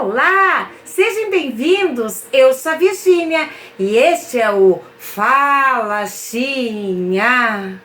Olá, sejam bem-vindos, eu sou a Virgínia e este é o Fala Xinha.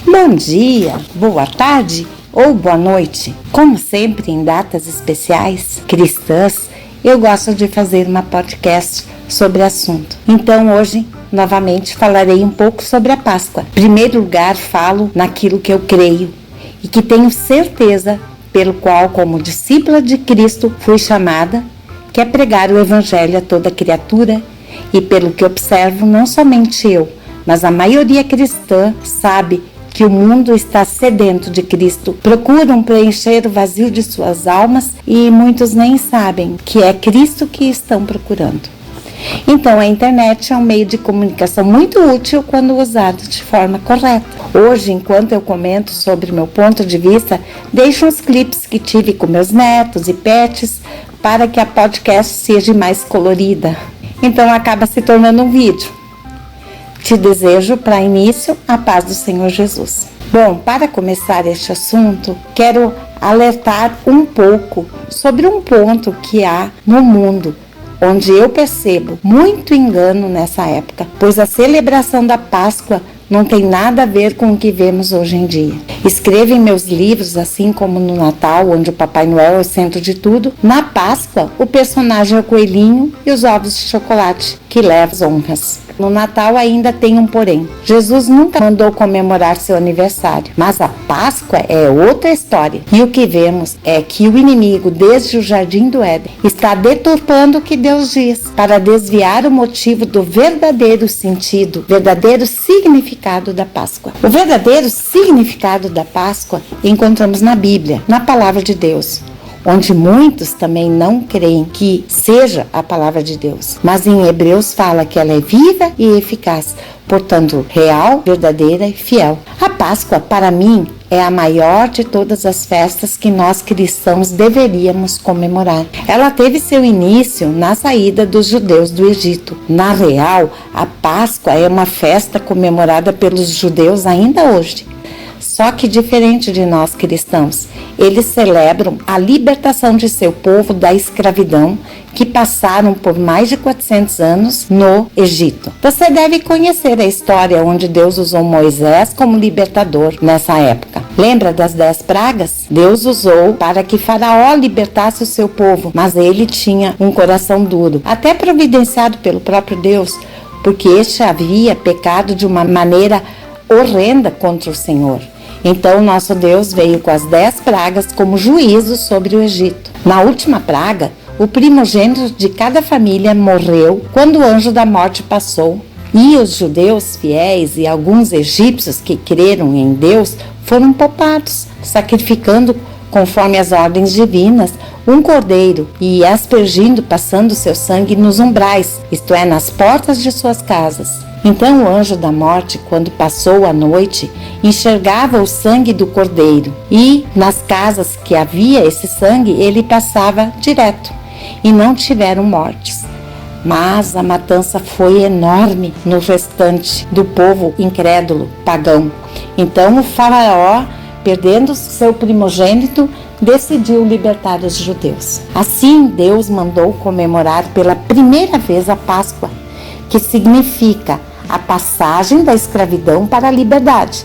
Bom dia, boa tarde ou boa noite. Como sempre, em datas especiais cristãs, eu gosto de fazer uma podcast sobre o assunto. Então, hoje, novamente, falarei um pouco sobre a Páscoa. Em primeiro lugar, falo naquilo que eu creio e que tenho certeza pelo qual, como discípula de Cristo, fui chamada, que é pregar o Evangelho a toda criatura e pelo que observo, não somente eu, mas a maioria cristã sabe que o mundo está sedento de Cristo, procuram preencher o vazio de suas almas e muitos nem sabem que é Cristo que estão procurando. Então, a internet é um meio de comunicação muito útil quando usado de forma correta. Hoje, enquanto eu comento sobre meu ponto de vista, deixo uns clipes que tive com meus netos e pets para que a podcast seja mais colorida. Então, acaba se tornando um vídeo. Te desejo, para início, a paz do Senhor Jesus. Bom, para começar este assunto, quero alertar um pouco sobre um ponto que há no mundo, onde eu percebo muito engano nessa época, pois a celebração da Páscoa não tem nada a ver com o que vemos hoje em dia. Escrevo em meus livros, assim como no Natal, onde o Papai Noel é o centro de tudo, na Páscoa o personagem é o coelhinho e os ovos de chocolate que levam as honras. No Natal ainda tem um porém. Jesus nunca mandou comemorar seu aniversário, mas a Páscoa é outra história. E o que vemos é que o inimigo, desde o Jardim do Éden, está deturpando o que Deus diz, para desviar o motivo do verdadeiro sentido, verdadeiro significado da Páscoa. O verdadeiro significado da Páscoa encontramos na Bíblia, na Palavra de Deus, onde muitos também não creem que seja a palavra de Deus. Mas em Hebreus fala que ela é viva e eficaz, portanto, real, verdadeira e fiel. A Páscoa, para mim, é a maior de todas as festas que nós cristãos deveríamos comemorar. Ela teve seu início na saída dos judeus do Egito. Na real, a Páscoa é uma festa comemorada pelos judeus ainda hoje. Só que diferente de nós cristãos, eles celebram a libertação de seu povo da escravidão que passaram por mais de 400 anos no Egito. Você deve conhecer a história onde Deus usou Moisés como libertador nessa época. Lembra das 10 pragas? Deus usou para que Faraó libertasse o seu povo, mas ele tinha um coração duro, até providenciado pelo próprio Deus, porque este havia pecado de uma maneira horrenda contra o Senhor. Então, nosso Deus veio com as 10 pragas como juízo sobre o Egito. Na última praga, o primogênito de cada família morreu quando o anjo da morte passou. E os judeus fiéis e alguns egípcios que creram em Deus foram poupados, sacrificando, conforme as ordens divinas, um cordeiro e aspergindo, passando seu sangue nos umbrais, isto é, nas portas de suas casas. Então o anjo da morte, quando passou a noite, enxergava o sangue do cordeiro e nas casas que havia esse sangue ele passava direto e não tiveram mortes. Mas a matança foi enorme no restante do povo incrédulo, pagão. Então o faraó, perdendo seu primogênito, decidiu libertar os judeus. Assim Deus mandou comemorar pela primeira vez a Páscoa, que significa a passagem da escravidão para a liberdade,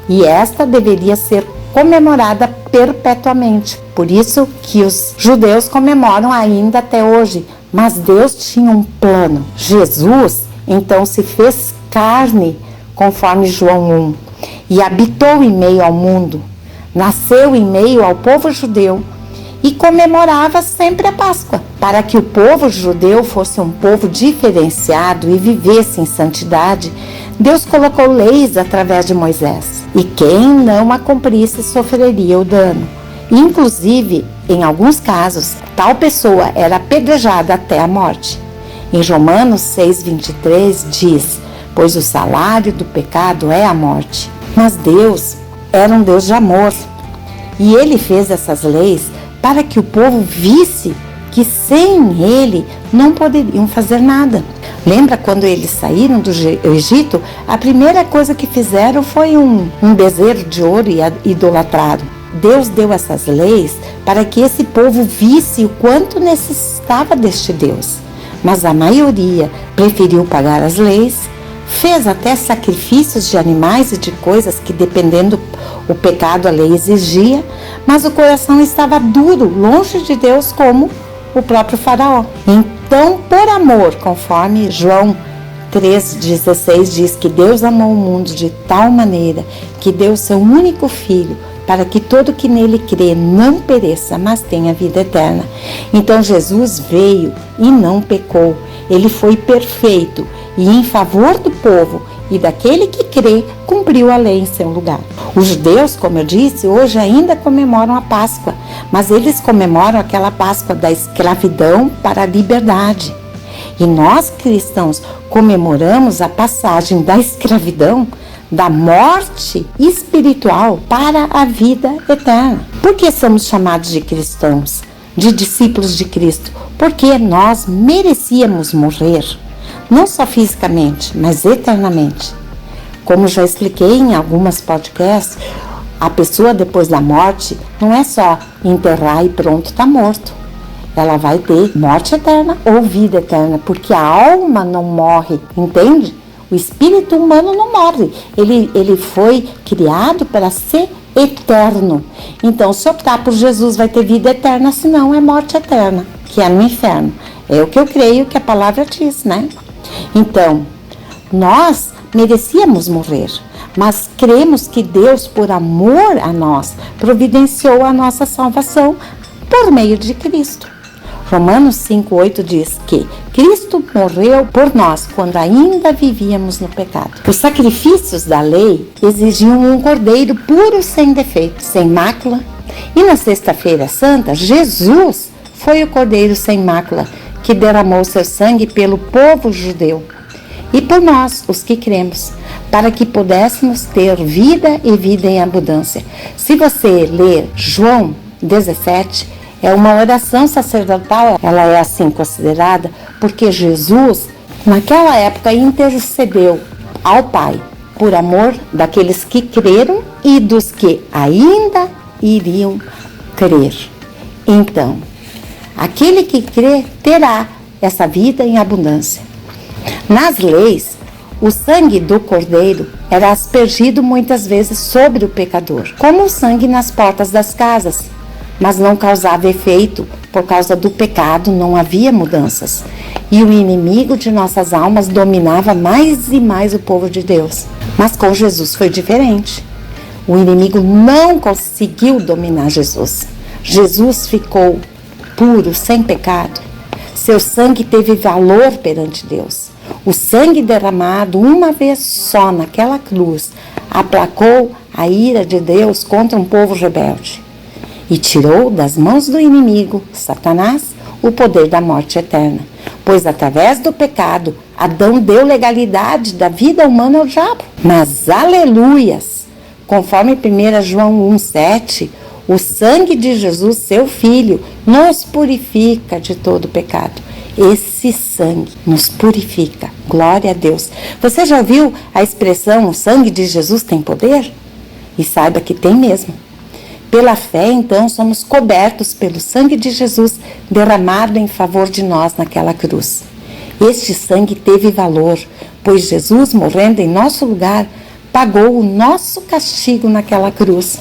e esta deveria ser comemorada perpetuamente. Por isso que os judeus comemoram ainda até hoje, mas Deus tinha um plano. Jesus, então, se fez carne, conforme João 1, e habitou em meio ao mundo, nasceu em meio ao povo judeu, e comemorava sempre a Páscoa, para que o povo judeu fosse um povo diferenciado e vivesse em santidade. Deus colocou leis através de Moisés, e quem não a cumprisse sofreria o dano. Inclusive, em alguns casos, tal pessoa era apedrejada até a morte. Em Romanos 6,23 diz: pois o salário do pecado é a morte. Mas Deus era um Deus de amor, e Ele fez essas leis para que o povo visse que sem ele não poderiam fazer nada. Lembra quando eles saíram do Egito? A primeira coisa que fizeram foi um bezerro de ouro e idolatraram. Deus deu essas leis para que esse povo visse o quanto necessitava deste Deus. Mas a maioria preferiu pagar as leis, fez até sacrifícios de animais e de coisas que, dependendo do pecado, a lei exigia, mas o coração estava duro, longe de Deus, como o próprio faraó. Então, por amor, conforme João 3,16 diz que Deus amou o mundo de tal maneira que deu seu único filho, para que todo que nele crê não pereça, mas tenha vida eterna. Então Jesus veio e não pecou. Ele foi perfeito e em favor do povo e daquele que crê, cumpriu a lei em seu lugar. Os judeus, como eu disse, hoje ainda comemoram a Páscoa, mas eles comemoram aquela Páscoa da escravidão para a liberdade. E nós, cristãos, comemoramos a passagem da escravidão, da morte espiritual para a vida eterna. Por que somos chamados de cristãos, de discípulos de Cristo? Porque nós merecíamos morrer, não só fisicamente, mas eternamente. Como já expliquei em algumas podcasts, a pessoa depois da morte não é só enterrar e pronto, está morto. Ela vai ter morte eterna ou vida eterna, porque a alma não morre, entende? O espírito humano não morre, ele foi criado para ser eterno. Então, se optar por Jesus, vai ter vida eterna, senão é morte eterna, que é no inferno. É o que eu creio que a palavra diz, né? Então, nós merecíamos morrer, mas cremos que Deus, por amor a nós, providenciou a nossa salvação por meio de Cristo. Romanos 5,8 diz que Cristo morreu por nós quando ainda vivíamos no pecado. Os sacrifícios da lei exigiam um cordeiro puro, sem defeito, sem mácula. E na Sexta-feira Santa, Jesus foi o cordeiro sem mácula que derramou seu sangue pelo povo judeu e por nós, os que cremos, para que pudéssemos ter vida e vida em abundância. Se você ler João 17, é uma oração sacerdotal, ela é assim considerada, porque Jesus, naquela época, intercedeu ao Pai por amor daqueles que creram e dos que ainda iriam crer. Então, aquele que crê terá essa vida em abundância. Nas leis, o sangue do cordeiro era aspergido muitas vezes sobre o pecador, como o sangue nas portas das casas, mas não causava efeito. Por causa do pecado não havia mudanças. E o inimigo de nossas almas dominava mais e mais o povo de Deus. Mas com Jesus foi diferente. O inimigo não conseguiu dominar Jesus. Jesus ficou puro, sem pecado. Seu sangue teve valor perante Deus. O sangue derramado uma vez só naquela cruz aplacou a ira de Deus contra um povo rebelde e tirou das mãos do inimigo, Satanás, o poder da morte eterna. Pois através do pecado, Adão deu legalidade da vida humana ao diabo. Mas, aleluias, conforme 1 João 1,7, o sangue de Jesus, seu Filho, nos purifica de todo pecado. Esse sangue nos purifica. Glória a Deus. Você já ouviu a expressão, o sangue de Jesus tem poder? E saiba que tem mesmo. Pela fé, então, somos cobertos pelo sangue de Jesus derramado em favor de nós naquela cruz. Este sangue teve valor, pois Jesus, morrendo em nosso lugar, pagou o nosso castigo naquela cruz.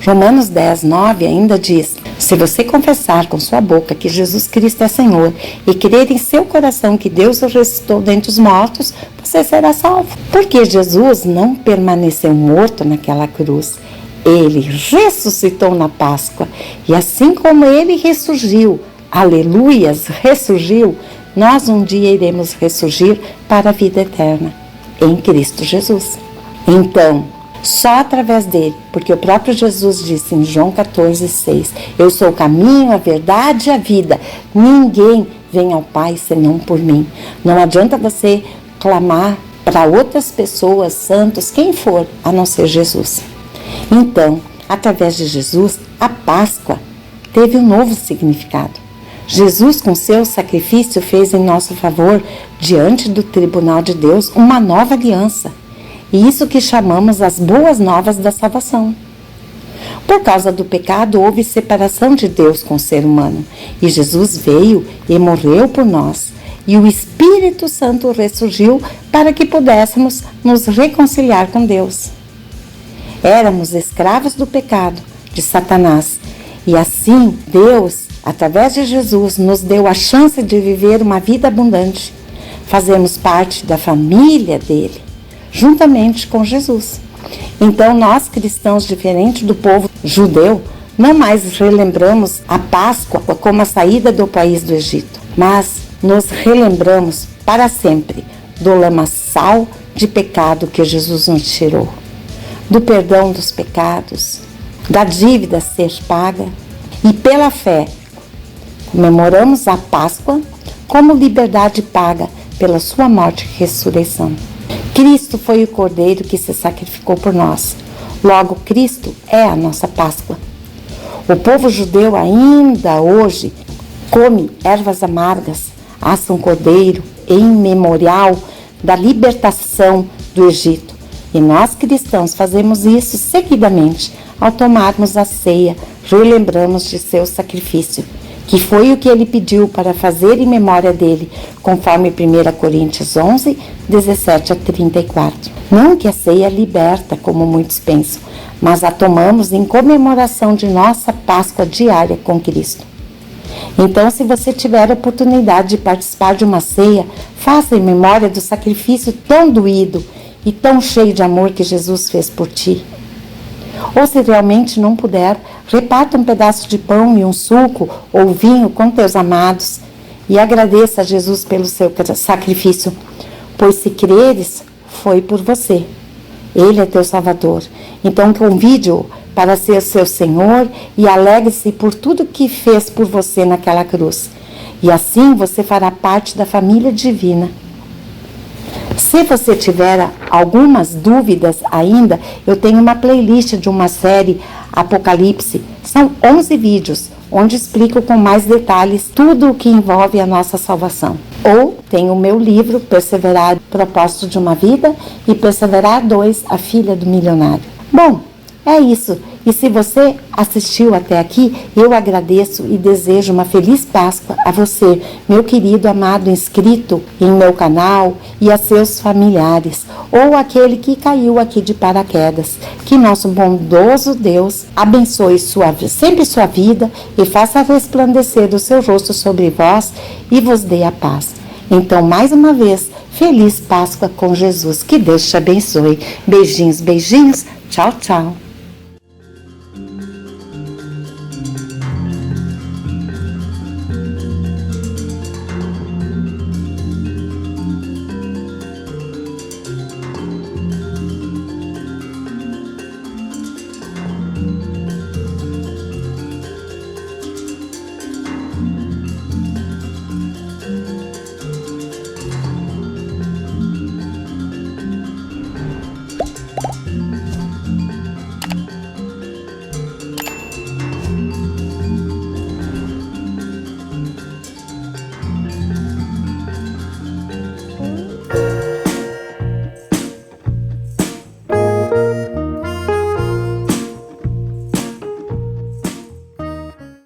Romanos 10,9 ainda diz: se você confessar com sua boca que Jesus Cristo é Senhor e crer em seu coração que Deus o ressuscitou dentre os mortos, você será salvo. Porque Jesus não permaneceu morto naquela cruz. Ele ressuscitou na Páscoa, e assim como ele ressurgiu, aleluias, ressurgiu, nós um dia iremos ressurgir para a vida eterna, em Cristo Jesus. Então, só através dele, porque o próprio Jesus disse em João 14,6, eu sou o caminho, a verdade e a vida, ninguém vem ao Pai senão por mim. Não adianta você clamar para outras pessoas, santos, quem for, a não ser Jesus. Então, através de Jesus, a Páscoa teve um novo significado. Jesus, com seu sacrifício, fez em nosso favor, diante do tribunal de Deus, uma nova aliança. E isso que chamamos as boas novas da salvação. Por causa do pecado, houve separação de Deus com o ser humano. E Jesus veio e morreu por nós. E o Espírito Santo ressurgiu para que pudéssemos nos reconciliar com Deus. Éramos escravos do pecado, de Satanás. E assim, Deus, através de Jesus, nos deu a chance de viver uma vida abundante. Fazemos parte da família dele, juntamente com Jesus. Então, nós cristãos, diferente do povo judeu, não mais relembramos a Páscoa como a saída do país do Egito, mas nos relembramos para sempre do lamaçal de pecado que Jesus nos tirou, do perdão dos pecados, da dívida ser paga, e pela fé comemoramos a Páscoa como liberdade paga pela sua morte e ressurreição. Cristo foi o Cordeiro que se sacrificou por nós. Logo, Cristo é a nossa Páscoa. O povo judeu ainda hoje come ervas amargas, assa um cordeiro em memorial da libertação do Egito. E nós cristãos fazemos isso seguidamente. Ao tomarmos a ceia, relembramos de seu sacrifício, que foi o que ele pediu para fazer em memória dele, conforme 1 Coríntios 11, 17 a 34. Não que a ceia liberta, como muitos pensam, mas a tomamos em comemoração de nossa Páscoa diária com Cristo. Então, se você tiver a oportunidade de participar de uma ceia, faça em memória do sacrifício tão doído e tão cheio de amor que Jesus fez por ti. Ou se realmente não puder, reparta um pedaço de pão e um suco ou vinho com teus amados e agradeça a Jesus pelo seu sacrifício, pois se creres, foi por você. Ele é teu Salvador. Então convide-o para ser seu Senhor e alegre-se por tudo que fez por você naquela cruz. E assim você fará parte da família divina. Se você tiver algumas dúvidas ainda, eu tenho uma playlist de uma série Apocalipse. São 11 vídeos, onde explico com mais detalhes tudo o que envolve a nossa salvação. Ou tem o meu livro, Perseverar, Propósito de uma Vida, e Perseverar 2, A Filha do Milionário. Bom, é isso. E se você assistiu até aqui, eu agradeço e desejo uma feliz Páscoa a você, meu querido amado inscrito em meu canal, e a seus familiares, ou aquele que caiu aqui de paraquedas. Que nosso bondoso Deus abençoe sempre sua vida e faça resplandecer o seu rosto sobre vós e vos dê a paz. Então, mais uma vez, feliz Páscoa com Jesus. Que Deus te abençoe. Beijinhos, beijinhos. Tchau, tchau.